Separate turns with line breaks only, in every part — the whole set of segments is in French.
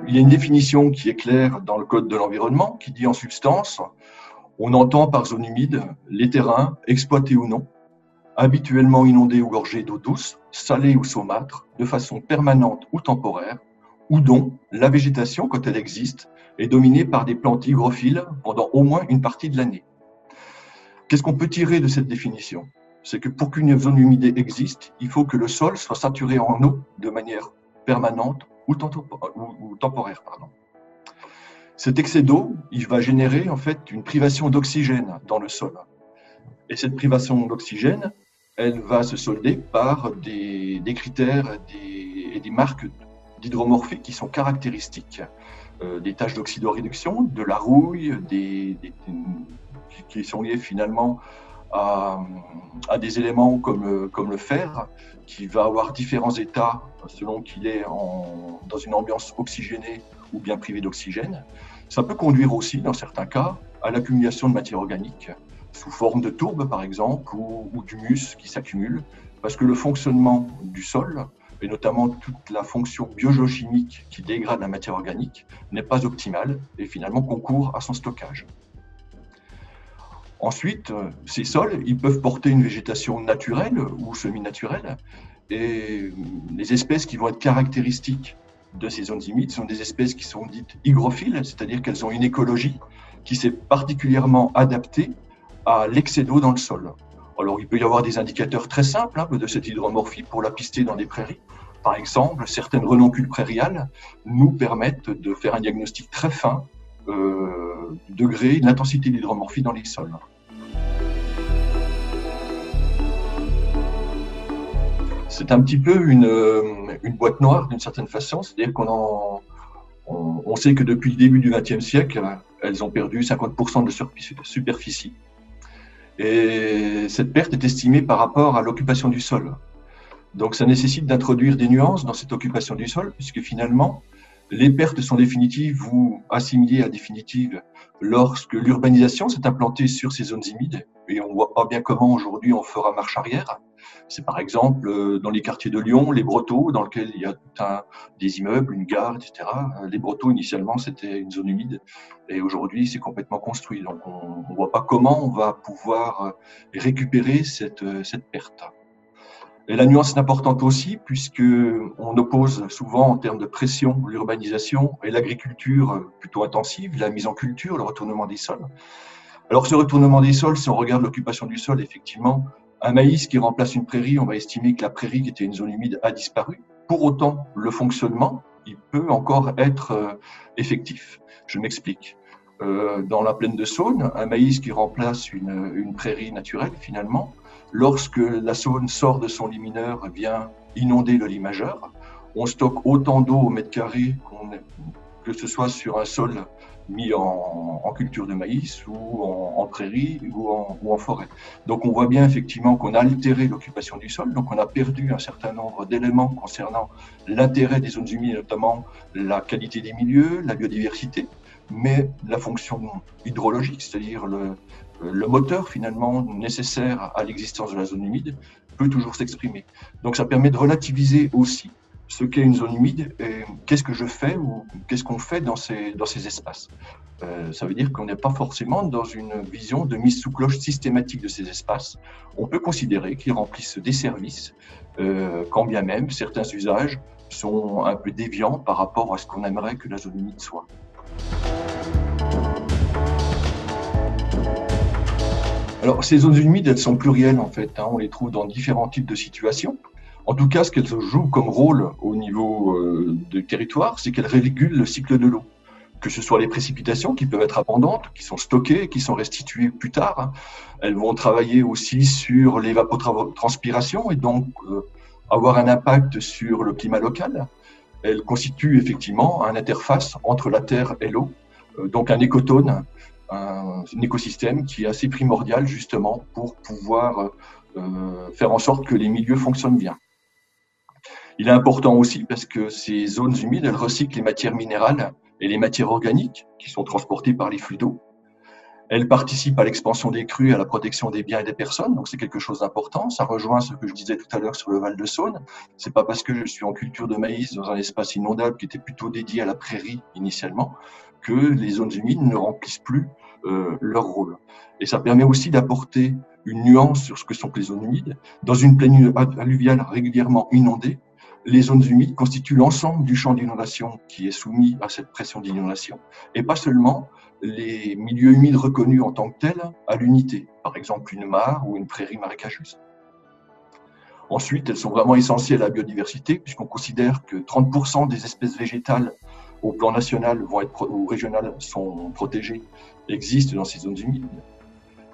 il y a une définition qui est claire dans le Code de l'environnement qui dit en substance, on entend par zone humide les terrains, exploités ou non, habituellement inondés ou gorgés d'eau douce, salée ou saumâtre, de façon permanente ou temporaire, ou dont la végétation, quand elle existe, est dominée par des plantes hygrophiles pendant au moins une partie de l'année. Qu'est-ce qu'on peut tirer de cette définition? C'est que pour qu'une zone humide existe, il faut que le sol soit saturé en eau de manière permanente ou temporaire. Cet excès d'eau, il va générer en fait une privation d'oxygène dans le sol. Et cette privation d'oxygène, elle va se solder par des critères et des marques d'hydromorphie qui sont caractéristiques. Des tâches d'oxydoréduction, de la rouille, qui sont liées finalement à des éléments comme le fer, qui va avoir différents états selon qu'il est dans une ambiance oxygénée ou bien privée d'oxygène. Ça peut conduire aussi, dans certains cas, à l'accumulation de matière organique, sous forme de tourbe par exemple, ou d'humus qui s'accumule, parce que le fonctionnement du sol, et notamment toute la fonction biogéochimique qui dégrade la matière organique, n'est pas optimale et finalement concourt à son stockage. Ensuite, ces sols, ils peuvent porter une végétation naturelle ou semi-naturelle, et les espèces qui vont être caractéristiques de ces zones humides sont des espèces qui sont dites hygrophiles, c'est-à-dire qu'elles ont une écologie qui s'est particulièrement adaptée à l'excès d'eau dans le sol. Alors, il peut y avoir des indicateurs très simples de cette hydromorphie pour la pister dans des prairies. Par exemple, certaines renoncules prairiales nous permettent de faire un diagnostic très fin du degré, de l'intensité d'hydromorphie dans les sols. C'est un petit peu une boîte noire d'une certaine façon, c'est-à-dire on sait que depuis le début du XXe siècle, elles ont perdu 50% de superficie. Et cette perte est estimée par rapport à l'occupation du sol. Donc ça nécessite d'introduire des nuances dans cette occupation du sol, puisque finalement, les pertes sont définitives ou assimilées à définitives lorsque l'urbanisation s'est implantée sur ces zones humides. Et on ne voit pas bien comment aujourd'hui on fera marche arrière. C'est par exemple dans les quartiers de Lyon, les Brotteaux, dans lesquels il y a des immeubles, une gare, etc. Les Brotteaux, initialement, c'était une zone humide. Et aujourd'hui, c'est complètement construit. Donc on ne voit pas comment on va pouvoir récupérer cette perte. Et la nuance est importante aussi, puisqu'on oppose souvent en termes de pression l'urbanisation et l'agriculture plutôt intensive, la mise en culture, le retournement des sols. Alors ce retournement des sols, si on regarde l'occupation du sol, effectivement, un maïs qui remplace une prairie, on va estimer que la prairie qui était une zone humide a disparu. Pour autant, le fonctionnement, il peut encore être effectif. Je m'explique. Dans la plaine de Saône, un maïs qui remplace une prairie naturelle, finalement, lorsque la Saône sort de son lit mineur, vient inonder le lit majeur, on stocke autant d'eau au mètre carré que ce soit sur un sol mis en culture de maïs ou en prairie ou en forêt. Donc on voit bien effectivement qu'on a altéré l'occupation du sol, donc on a perdu un certain nombre d'éléments concernant l'intérêt des zones humides, notamment la qualité des milieux, la biodiversité, mais la fonction hydrologique, c'est-à-dire le moteur finalement nécessaire à l'existence de la zone humide, peut toujours s'exprimer. Donc ça permet de relativiser aussi ce qu'est une zone humide et qu'est-ce que je fais ou qu'est-ce qu'on fait dans ces espaces. Ça veut dire qu'on n'est pas forcément dans une vision de mise sous cloche systématique de ces espaces. On peut considérer qu'ils remplissent des services, quand bien même certains usages sont un peu déviants par rapport à ce qu'on aimerait que la zone humide soit. Alors, ces zones humides, elles sont plurielles en fait. On les trouve dans différents types de situations. En tout cas, ce qu'elles jouent comme rôle au niveau du territoire, c'est qu'elles régulent le cycle de l'eau. Que ce soit les précipitations qui peuvent être abondantes, qui sont stockées, qui sont restituées plus tard. Elles vont travailler aussi sur l'évapotranspiration et donc avoir un impact sur le climat local. Elles constituent effectivement une interface entre la terre et l'eau, donc un écotone, un écosystème qui est assez primordial justement pour pouvoir faire en sorte que les milieux fonctionnent bien. Il est important aussi parce que ces zones humides, elles recyclent les matières minérales et les matières organiques qui sont transportées par les flux d'eau. Elle participe à l'expansion des crues et à la protection des biens et des personnes, donc c'est quelque chose d'important. Ça rejoint ce que je disais tout à l'heure sur le Val-de-Saône. C'est pas parce que je suis en culture de maïs dans un espace inondable qui était plutôt dédié à la prairie initialement que les zones humides ne remplissent plus leur rôle. Et ça permet aussi d'apporter une nuance sur ce que sont les zones humides. Dans une plaine alluviale régulièrement inondée, les zones humides constituent l'ensemble du champ d'inondation qui est soumis à cette pression d'inondation, et pas seulement les milieux humides reconnus en tant que tels à l'unité, par exemple une mare ou une prairie marécageuse. Ensuite, elles sont vraiment essentielles à la biodiversité, puisqu'on considère que 30% des espèces végétales au plan national ou régional sont protégées, existent dans ces zones humides.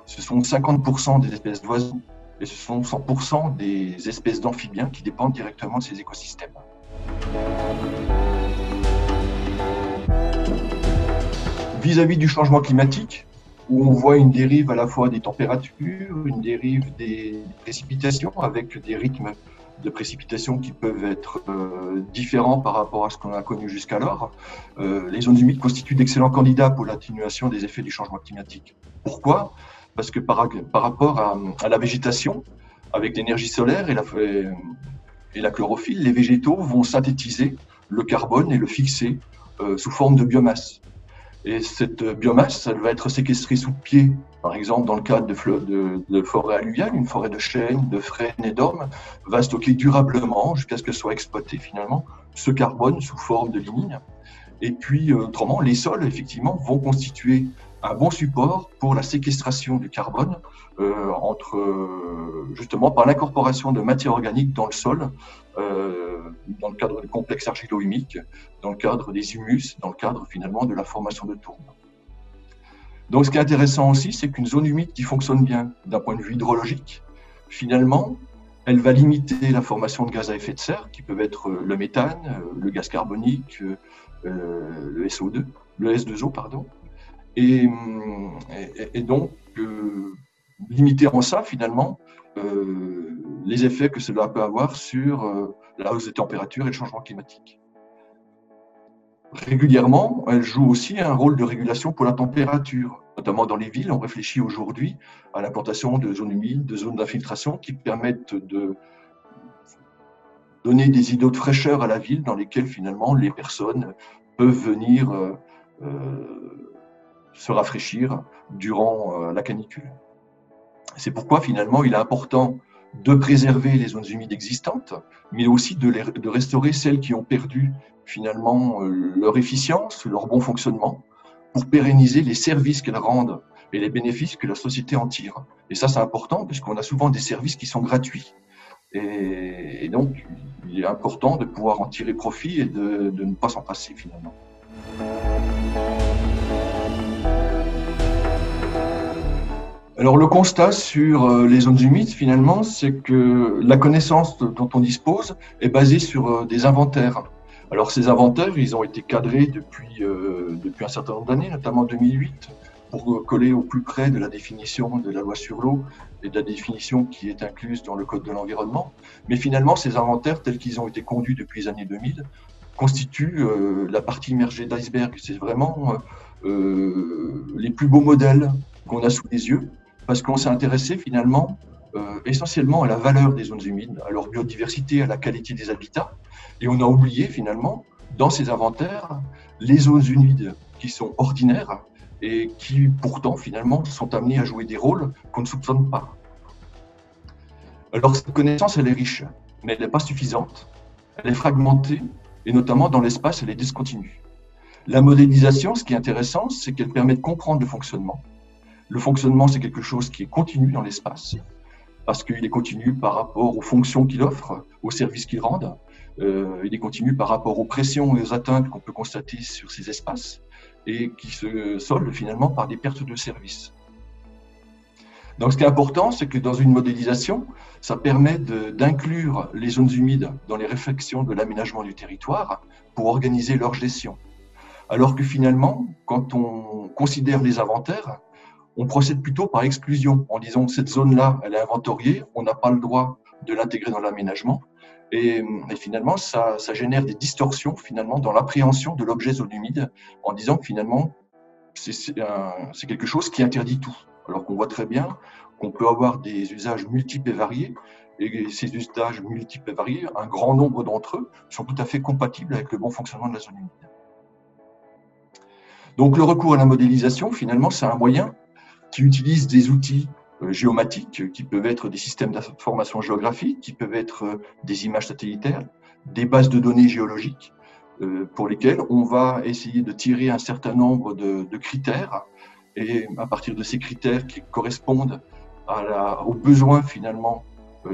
Ce sont 50% des espèces d'oiseaux et ce sont 100% des espèces d'amphibiens qui dépendent directement de ces écosystèmes. Vis-à-vis du changement climatique, où on voit une dérive à la fois des températures, une dérive des précipitations, avec des rythmes de précipitations qui peuvent être différents par rapport à ce qu'on a connu jusqu'alors, les zones humides constituent d'excellents candidats pour l'atténuation des effets du changement climatique. Pourquoi ? Parce que par rapport à la végétation, avec l'énergie solaire et la chlorophylle, les végétaux vont synthétiser le carbone et le fixer sous forme de biomasse. Et cette biomasse, elle va être séquestrée sous pied, par exemple dans le cadre de forêts alluviales, une forêt de chênes, de frênes et d'ormes, va stocker durablement jusqu'à ce que soit exploité finalement ce carbone sous forme de lignine. Et puis autrement, les sols effectivement vont constituer un bon support pour la séquestration du carbone justement par l'incorporation de matières organiques dans le sol, dans le cadre du complexe argilo-humique, dans le cadre des humus, dans le cadre finalement de la formation de tourbe. Donc ce qui est intéressant aussi, c'est qu'une zone humide qui fonctionne bien d'un point de vue hydrologique, finalement, elle va limiter la formation de gaz à effet de serre, qui peuvent être le méthane, le gaz carbonique, le SO2, le S2O, pardon. Et donc, limiter en ça, finalement, les effets que cela peut avoir sur la hausse des températures et le changement climatique. Régulièrement, elle joue aussi un rôle de régulation pour la température. Notamment dans les villes, on réfléchit aujourd'hui à l'implantation de zones humides, de zones d'infiltration qui permettent de donner des îlots de fraîcheur à la ville dans lesquels finalement les personnes peuvent venir se rafraîchir durant la canicule. C'est pourquoi finalement il est important de préserver les zones humides existantes, mais aussi de restaurer celles qui ont perdu finalement leur efficience, leur bon fonctionnement, pour pérenniser les services qu'elles rendent et les bénéfices que la société en tire. Et ça c'est important puisqu'on a souvent des services qui sont gratuits. Et donc il est important de pouvoir en tirer profit et de ne pas s'en passer finalement. Alors le constat sur les zones humides, finalement, c'est que la connaissance dont on dispose est basée sur des inventaires. Alors ces inventaires, ils ont été cadrés depuis un certain nombre d'années, notamment en 2008, pour coller au plus près de la définition de la loi sur l'eau et de la définition qui est incluse dans le Code de l'environnement. Mais finalement, ces inventaires, tels qu'ils ont été conduits depuis les années 2000, constituent la partie immergée d'iceberg. C'est vraiment les plus beaux modèles qu'on a sous les yeux, parce qu'on s'est intéressé finalement essentiellement à la valeur des zones humides, à leur biodiversité, à la qualité des habitats, et on a oublié finalement dans ces inventaires les zones humides qui sont ordinaires et qui pourtant finalement sont amenées à jouer des rôles qu'on ne soupçonne pas. Alors cette connaissance elle est riche, mais elle n'est pas suffisante, elle est fragmentée et notamment dans l'espace elle est discontinue. La modélisation, ce qui est intéressant, c'est qu'elle permet de comprendre le fonctionnement. Le fonctionnement, c'est quelque chose qui est continu dans l'espace, parce qu'il est continu par rapport aux fonctions qu'il offre, aux services qu'il rend. Il est continu par rapport aux pressions et aux atteintes qu'on peut constater sur ces espaces, et qui se soldent finalement par des pertes de services. Donc ce qui est important, c'est que dans une modélisation, ça permet d'inclure les zones humides dans les réflexions de l'aménagement du territoire pour organiser leur gestion. Alors que finalement, quand on considère les inventaires, on procède plutôt par exclusion, en disant cette zone-là, elle est inventoriée, on n'a pas le droit de l'intégrer dans l'aménagement. Et finalement, ça génère des distorsions finalement dans l'appréhension de l'objet zone humide, en disant que finalement, c'est quelque chose qui interdit tout. Alors qu'on voit très bien qu'on peut avoir des usages multiples et variés, et ces usages multiples et variés, un grand nombre d'entre eux sont tout à fait compatibles avec le bon fonctionnement de la zone humide. Donc le recours à la modélisation, finalement, c'est un moyen qui utilise des outils géomatiques, qui peuvent être des systèmes d'information géographique, qui peuvent être des images satellitaires, des bases de données géologiques, pour lesquelles on va essayer de tirer un certain nombre de critères, et à partir de ces critères qui correspondent aux besoins finalement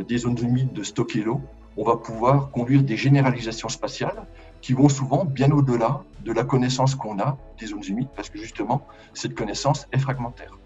des zones humides de stocker l'eau, on va pouvoir conduire des généralisations spatiales qui vont souvent bien au-delà de la connaissance qu'on a des zones humides, parce que justement, cette connaissance est fragmentaire.